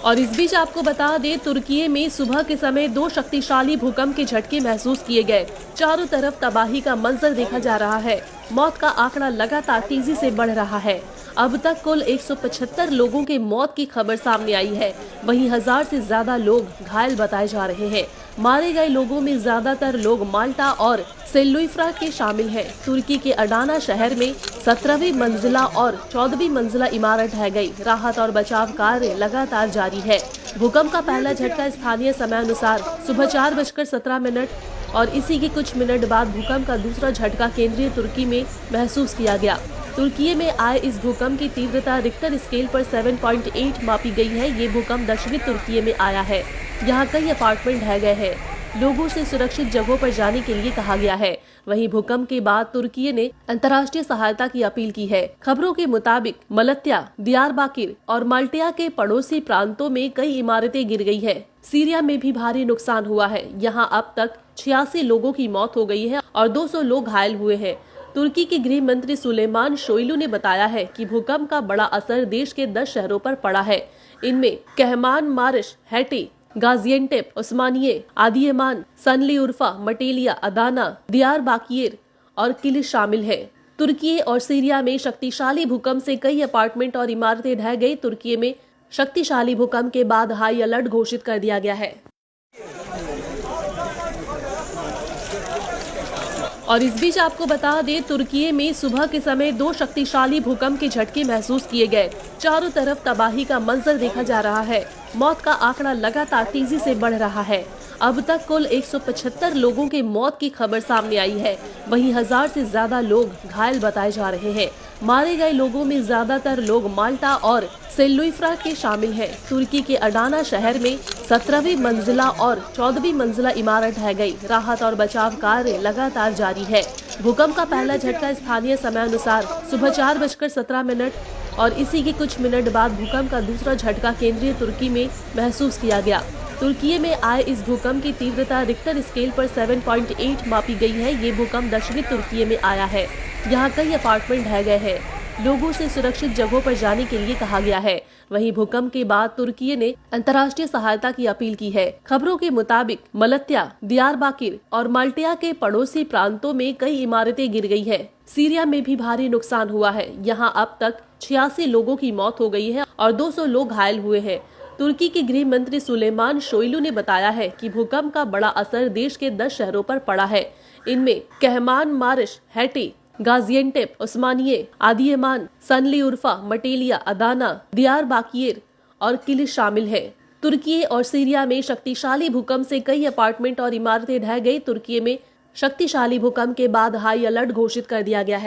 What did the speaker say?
और इस बीच आपको बता दें, तुर्की में सुबह के समय 2 शक्तिशाली भूकंप के झटके महसूस किए गए। चारों तरफ तबाही का मंजर देखा जा रहा है। मौत का आंकड़ा लगातार तेजी से बढ़ रहा है। अब तक कुल 175 लोगों के मौत की खबर सामने आई है। वहीं 1000 से ज्यादा लोग घायल बताए जा रहे हैं। मारे गए लोगों में ज्यादातर लोग माल्टा और सेल्युइफ्रा के शामिल हैं। तुर्की के अडाना शहर में 17वीं मंजिला और 14वीं मंजिला इमारत ढह गई। राहत और बचाव कार्य लगातार जारी है। भूकंप का पहला झटका स्थानीय समय अनुसार सुबह 4:17 और इसी के कुछ मिनट बाद भूकंप का दूसरा झटका केंद्रीय तुर्की में महसूस किया गया। तुर्की में आए इस भूकंप की तीव्रता रिक्टर स्केल पर 7.8 मापी गई है। ये भूकंप दक्षिणी तुर्की में आया है। यहाँ कई अपार्टमेंट ढह गए हैं। लोगों से सुरक्षित जगहों पर जाने के लिए कहा गया है। वहीं भूकंप के बाद तुर्की ने अंतर्राष्ट्रीय सहायता की अपील की है। खबरों के मुताबिक मलत्या, दियारबाकिर और माल्टिया के पड़ोसी प्रांतों में कई इमारतें गिर गई है। सीरिया में भी भारी नुकसान हुआ है। यहाँ अब तक 86 लोगों की मौत हो गई है और 200 लोग घायल हुए हैं। तुर्की के गृह मंत्री सुलेमान सोयलू ने बताया है कि भूकंप का बड़ा असर देश के 10 शहरों पर पड़ा है। इनमें कहमान मारिश, हैटी, गाजियंटेप, उस्मानिये, आदियमान, सनलिउर्फा, मटेलिया, अदाना, दियारबाकिर और किलिश शामिल है। तुर्की और सीरिया में शक्तिशाली भूकंप से कई अपार्टमेंट और इमारतें ढह गई। तुर्की में शक्तिशाली भूकंप के बाद हाई अलर्ट घोषित कर दिया गया है। और इस बीच आपको बता दें, तुर्की में सुबह के समय 2 शक्तिशाली भूकंप के झटके महसूस किए गए। चारों तरफ तबाही का मंजर देखा जा रहा है। मौत का आंकड़ा लगातार तेजी से बढ़ रहा है। अब तक कुल 175 लोगों के मौत की खबर सामने आई है। वहीं 1000 से ज्यादा लोग घायल बताए जा रहे हैं। मारे गए लोगों में ज्यादातर लोग माल्टा और सेल्युइफ्रा के शामिल हैं। तुर्की के अडाना शहर में 17वीं मंजिला और 14वीं मंजिला इमारत ढह गई। राहत और बचाव कार्य लगातार जारी है। भूकंप का पहला झटका स्थानीय समय अनुसार सुबह 4:17 और इसी के कुछ मिनट बाद भूकंप का दूसरा झटका केंद्रीय तुर्की में महसूस किया गया। तुर्की में आए इस भूकंप की तीव्रता रिक्टर स्केल पर 7.8 मापी गई है। ये भूकंप दक्षिणी तुर्की में आया है। यहाँ कई अपार्टमेंट ढह गए हैं। लोगों से सुरक्षित जगहों पर जाने के लिए कहा गया है। वहीं भूकंप के बाद तुर्की ने अंतर्राष्ट्रीय सहायता की अपील की है। खबरों के मुताबिक मलत्या, दियारबाकिर और माल्टिया के पड़ोसी प्रांतों में कई इमारतें गिर गई है। सीरिया में भी भारी नुकसान हुआ है। यहाँ अब तक 86 लोगों की मौत हो गई है और 200 लोग घायल हुए हैं। तुर्की के गृह मंत्री सुलेमान सोयलू ने बताया है कि भूकंप का बड़ा असर देश के 10 शहरों पर पड़ा है। इनमें कहमान मारिश, हैटी, गाजियंटेप, उस्मानिये, आदियमान, सनलिउर्फा, मटेलिया, अदाना, दियारबाकिर और किलिश शामिल है। तुर्की और सीरिया में शक्तिशाली भूकंप से कई अपार्टमेंट और इमारतें ढह गई। तुर्की में शक्तिशाली भूकंप के बाद हाई अलर्ट घोषित कर दिया गया है।